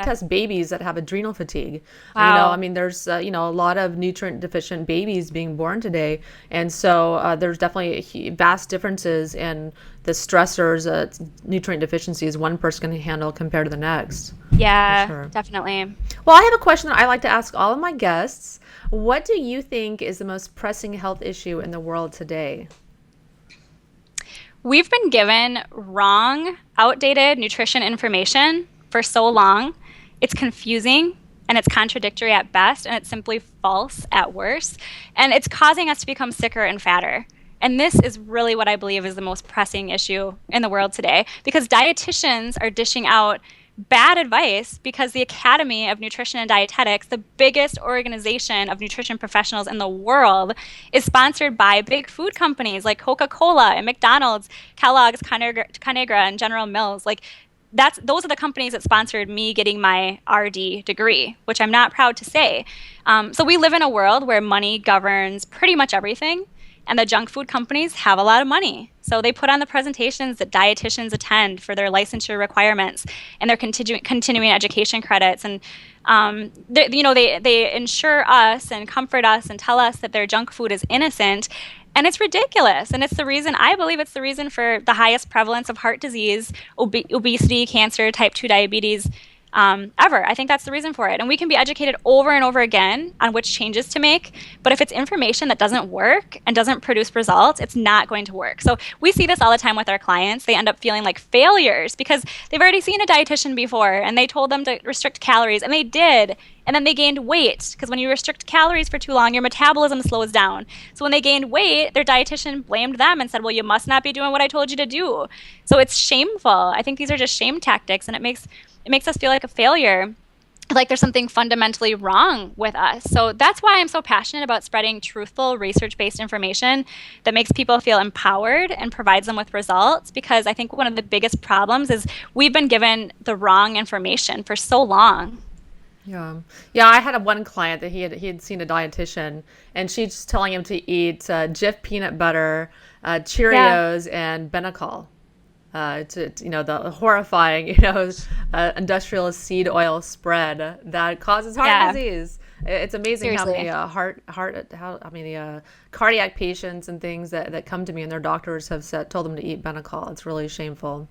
test babies that have adrenal fatigue. Wow. There's a lot of nutrient deficient babies being born today, and so there's definitely vast differences in the stressors, nutrient deficiencies one person can handle compared to the next. Yeah, For sure. definitely. Well, I have a question that I like to ask all of my guests. What do you think is the most pressing health issue in the world today? We've been given wrong, outdated nutrition information for so long. It's confusing and it's contradictory at best, and it's simply false at worst. And it's causing us to become sicker and fatter. And this is really what I believe is the most pressing issue in the world today, because dietitians are dishing out bad advice because the Academy of Nutrition and Dietetics, the biggest organization of nutrition professionals in the world, is sponsored by big food companies like Coca-Cola and McDonald's, Kellogg's, Conagra, and General Mills. Those are the companies that sponsored me getting my RD degree, which I'm not proud to say. So we live in a world where money governs pretty much everything. And the junk food companies have a lot of money. So they put on the presentations that dietitians attend for their licensure requirements and their continuing education credits. And they insure us and comfort us and tell us that their junk food is innocent. And it's ridiculous. And I believe it's the reason for the highest prevalence of heart disease, obesity, cancer, type 2 diabetes, ever. I think that's the reason for it. And we can be educated over and over again on which changes to make. But if it's information that doesn't work and doesn't produce results, it's not going to work. So we see this all the time with our clients. They end up feeling like failures because they've already seen a dietitian before and they told them to restrict calories, and they did. And then they gained weight because when you restrict calories for too long, your metabolism slows down. So when they gained weight, their dietitian blamed them and said, well, you must not be doing what I told you to do. So it's shameful. I think these are just shame tactics, and it makes us feel like a failure, like there's something fundamentally wrong with us. So that's why I'm so passionate about spreading truthful, research-based information that makes people feel empowered and provides them with results, because I think one of the biggest problems is we've been given the wrong information for so long. Yeah. I had one client that he had seen a dietitian, and she's telling him to eat Jif peanut butter, Cheerios, and Benecol. The horrifying, industrial seed oil spread that causes heart disease. It's amazing. Seriously. How many cardiac patients and things that come to me and their doctors have told them to eat Benecol. It's really shameful.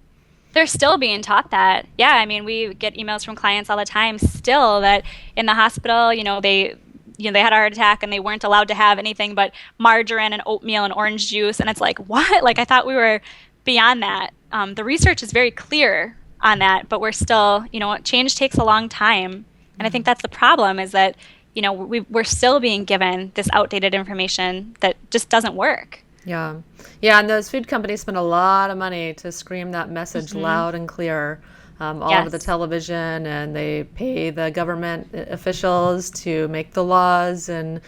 They're still being taught that. Yeah, I mean, we get emails from clients all the time still that in the hospital, they had a heart attack and they weren't allowed to have anything but margarine and oatmeal and orange juice. And it's like, what? I thought we were beyond that. The research is very clear on that, but we're still, change takes a long time. And I think that's the problem, is that, we're still being given this outdated information that just doesn't work. Yeah. And those food companies spend a lot of money to scream that message loud and clear all over the television, and they pay the government officials to make the laws and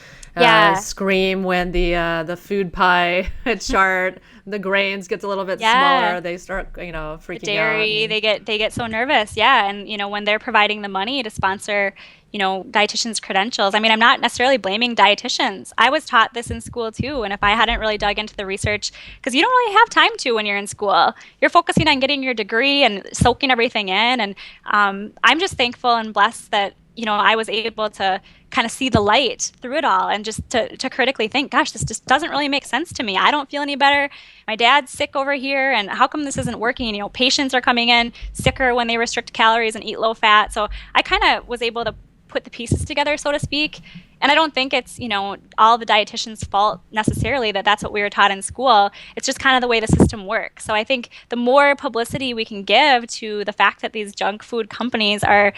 scream when the food pie chart, the grains gets a little bit smaller. They start, freaking the dairy, out. They get so nervous. Yeah. And, when they're providing the money to sponsor, dietitians' credentials. I mean, I'm not necessarily blaming dietitians. I was taught this in school too. And if I hadn't really dug into the research, because you don't really have time to when you're in school, you're focusing on getting your degree and soaking everything in. And I'm just thankful and blessed that, I was able to kind of see the light through it all and just to critically think, gosh, this just doesn't really make sense to me. I don't feel any better. My dad's sick over here, and how come this isn't working? Patients are coming in sicker when they restrict calories and eat low fat. So I kind of was able to put the pieces together, so to speak, And I don't think it's, all the dietitians' fault necessarily that that's what we were taught in school. It's just kind of the way the system works. So I think the more publicity we can give to the fact that these junk food companies are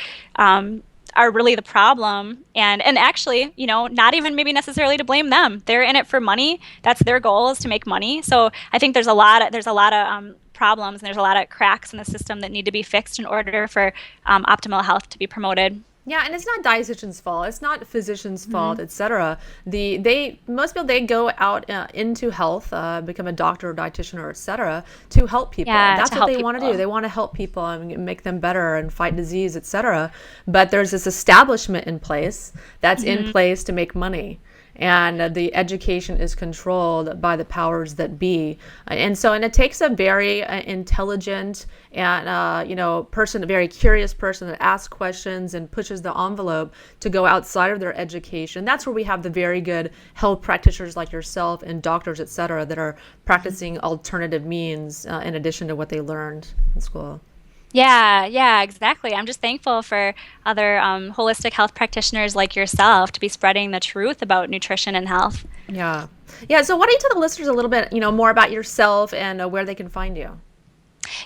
really the problem, and actually, not even maybe necessarily to blame them. They're in it for money. That's their goal, is to make money. So I think there's a lot of problems, and there's a lot of cracks in the system that need to be fixed in order for optimal health to be promoted. Yeah, and it's not dietitians' fault. It's not physicians' fault, etc. Most people, they go out into health, become a doctor or dietitian or etc. to help people. Yeah, That's to what help they want to people. do. They want to help people and make them better and fight disease, etc. But there's this establishment in place that's in place to make money. And the education is controlled by the powers that be, and it takes a very intelligent and person, a very curious person that asks questions and pushes the envelope to go outside of their education. That's where we have the very good health practitioners like yourself and doctors, et cetera, that are practicing alternative means in addition to what they learned in school. Yeah, exactly. I'm just thankful for other holistic health practitioners like yourself to be spreading the truth about nutrition and health. Yeah. So why don't you tell the listeners a little bit, more about yourself and where they can find you?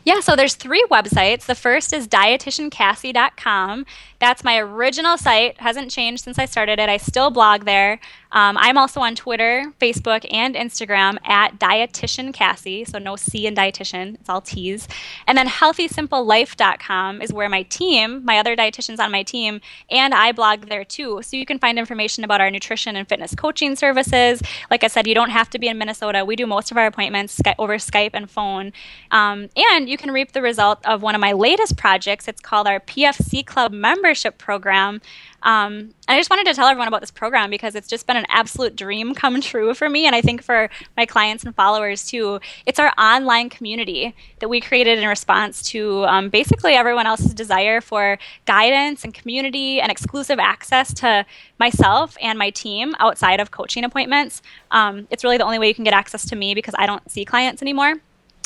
Yeah, so there's 3 websites. The first is dietitiancassie.com. That's my original site. Hasn't changed since I started it. I still blog there. I'm also on Twitter, Facebook, and Instagram at Dietitian Cassie. So no C in dietitian. It's all T's. And then healthysimplelife.com is where my other dietitians on my team, and I blog there too. So you can find information about our nutrition and fitness coaching services. Like I said, you don't have to be in Minnesota. We do most of our appointments over Skype and phone. And you can reap the result of one of my latest projects. It's called our PFC Club membership program. And I just wanted to tell everyone about this program because it's just been an absolute dream come true for me, and I think for my clients and followers too. It's our online community that we created in response to basically everyone else's desire for guidance and community and exclusive access to myself and my team outside of coaching appointments. It's really the only way you can get access to me because I don't see clients anymore.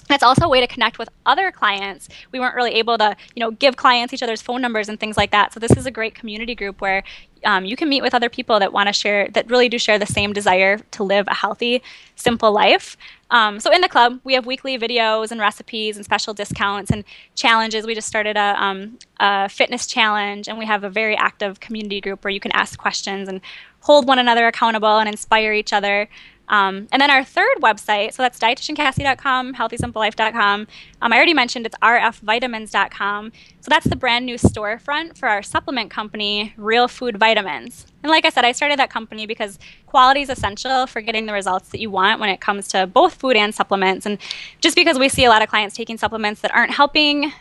And it's also a way to connect with other clients. We weren't really able to, give clients each other's phone numbers and things like that. So this is a great community group where you can meet with other people that want to share, that really do share the same desire to live a healthy, simple life. So in the club, we have weekly videos and recipes and special discounts and challenges. We just started a fitness challenge, and we have a very active community group where you can ask questions and hold one another accountable and inspire each other. And then our third website, so that's dietitiancassie.com, healthysimplelife.com. I already mentioned it's rfvitamins.com. So that's the brand new storefront for our supplement company, Real Food Vitamins. And like I said, I started that company because quality is essential for getting the results that you want when it comes to both food and supplements. And just because we see a lot of clients taking supplements that aren't helping,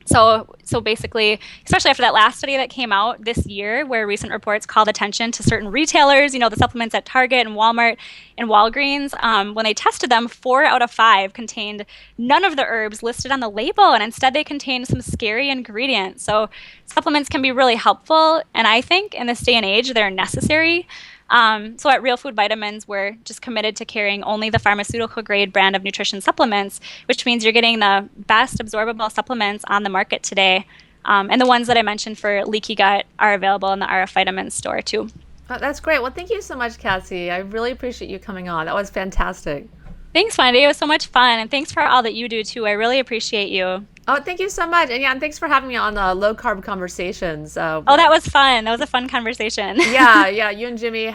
So basically, especially after that last study that came out this year where recent reports called attention to certain retailers, the supplements at Target and Walmart and Walgreens, when they tested them, 4 out of 5 contained none of the herbs listed on the label, and instead they contained some scary ingredients. So supplements can be really helpful, and I think in this day and age, they're necessary. So at Real Food Vitamins, we're just committed to carrying only the pharmaceutical grade brand of nutrition supplements, which means you're getting the best absorbable supplements on the market today. And the ones that I mentioned for leaky gut are available in the RF Vitamins store too. Oh, that's great. Well, thank you so much, Cassie. I really appreciate you coming on. That was fantastic. Thanks, Wendy. It was so much fun. And thanks for all that you do too. I really appreciate you. Oh, thank you so much. And thanks for having me on Low Carb Conversations. That was fun. That was a fun conversation. Yeah. You and Jimmy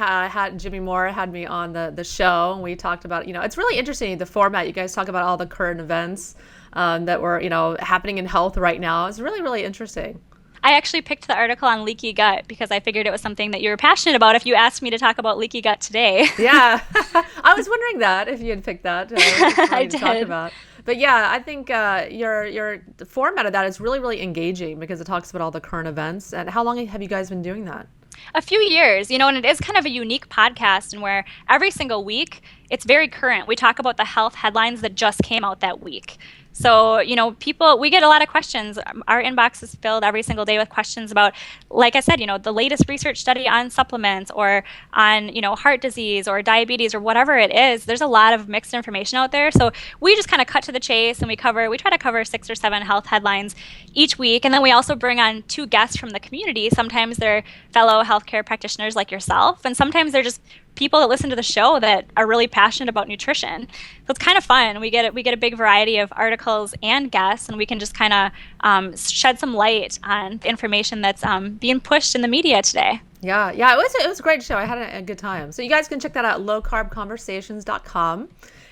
Jimmy Moore had me on the show, and we talked about, it's really interesting, the format. You guys talk about all the current events that were, happening in health right now. It's really, really interesting. I actually picked the article on leaky gut because I figured it was something that you were passionate about if you asked me to talk about leaky gut today. Yeah. I was wondering that if you had picked that I to talk did. about. But yeah, I think the format of that is really, really engaging because it talks about all the current events. And how long have you guys been doing that? A few years, and it is kind of a unique podcast, and where every single week it's very current. We talk about the health headlines that just came out that week. So, people, we get a lot of questions. Our inbox is filled every single day with questions about, like I said, the latest research study on supplements or on, heart disease or diabetes or whatever it is. There's a lot of mixed information out there. So we just kind of cut to the chase and we try to cover 6 or 7 health headlines each week. And then we also bring on 2 guests from the community. Sometimes they're fellow healthcare practitioners like yourself, and sometimes they're just people that listen to the show that are really passionate about nutrition. So it's kind of fun. We get a big variety of articles and guests, and we can just kind of shed some light on the information that's being pushed in the media today. Yeah, it was a great show. I had a good time. So you guys can check that out, lowcarbconversations.com.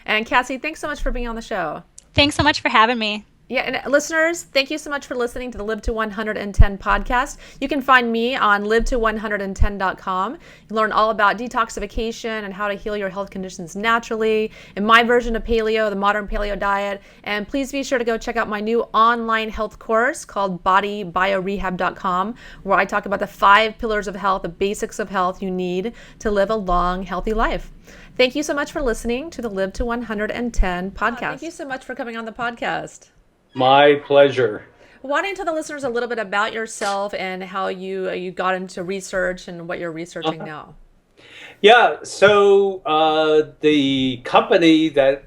And Cassie, thanks so much for being on the show. Thanks so much for having me. Yeah, and listeners, thank you so much for listening to the Live to 110 podcast. You can find me on live to110.com. You learn all about detoxification and how to heal your health conditions naturally, and my version of paleo, the modern paleo diet. And please be sure to go check out my new online health course called bodybiorehab.com, where I talk about the 5 pillars of health, the basics of health you need to live a long, healthy life. Thank you so much for listening to the Live to 110 podcast. Thank you so much for coming on the podcast. My pleasure. Why don't you tell the listeners a little bit about yourself and how you got into research and what you're researching now? Yeah, so the company that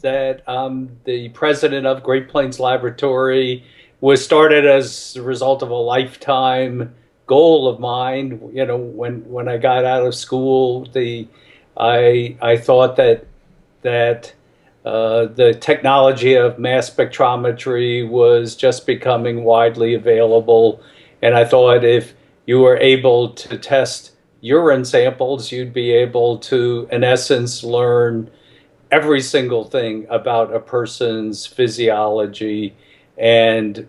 the president of Great Plains Laboratory was started as a result of a lifetime goal of mine. When I got out of school, I thought that the technology of mass spectrometry was just becoming widely available. And I thought if you were able to test urine samples, you'd be able to, in essence, learn every single thing about a person's physiology. And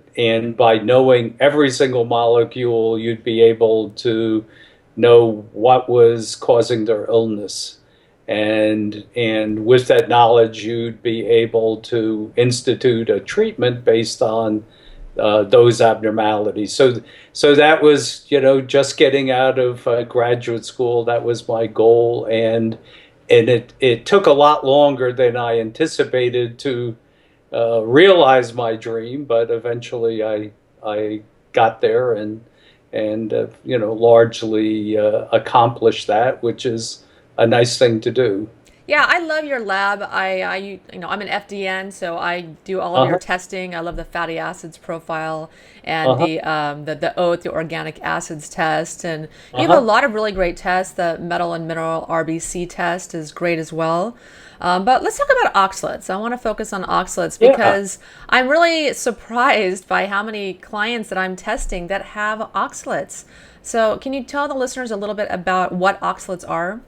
by knowing every single molecule, you'd be able to know what was causing their illness. And with that knowledge, you'd be able to institute a treatment based on those abnormalities. So that was, just getting out of graduate school. That was my goal, and it took a lot longer than I anticipated to realize my dream. But eventually, I got there and largely accomplished that, which is a nice thing to do. Yeah, I love your lab. I'm an FDN, so I do all of your testing. I love the fatty acids profile and the OAT, the organic acids test, and you have a lot of really great tests. The metal and mineral RBC test is great as well. But let's talk about oxalates. I want to focus on oxalates because I'm really surprised by how many clients that I'm testing that have oxalates. So can you tell the listeners a little bit about what oxalates are?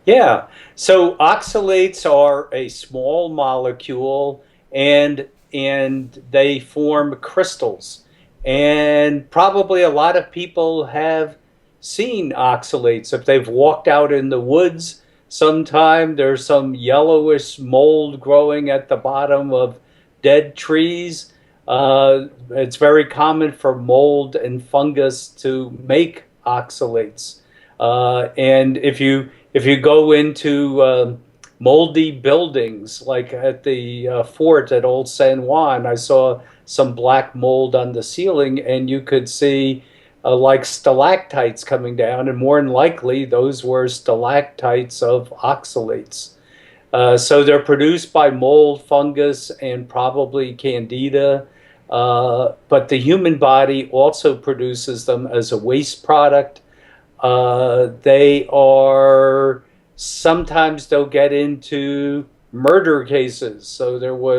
Yeah, so oxalates are a small molecule, and they form crystals. And probably a lot of people have seen oxalates. If they've walked out in the woods sometime, there's some yellowish mold growing at the bottom of dead trees. It's very common for mold and fungus to make oxalates. And if you go into moldy buildings, like at the fort at Old San Juan, I saw some black mold on the ceiling, and you could see like stalactites coming down, and more than likely those were stalactites of oxalates. So they're produced by mold, fungus, and probably candida, but the human body also produces them as a waste product. Sometimes they'll get into murder cases. So there was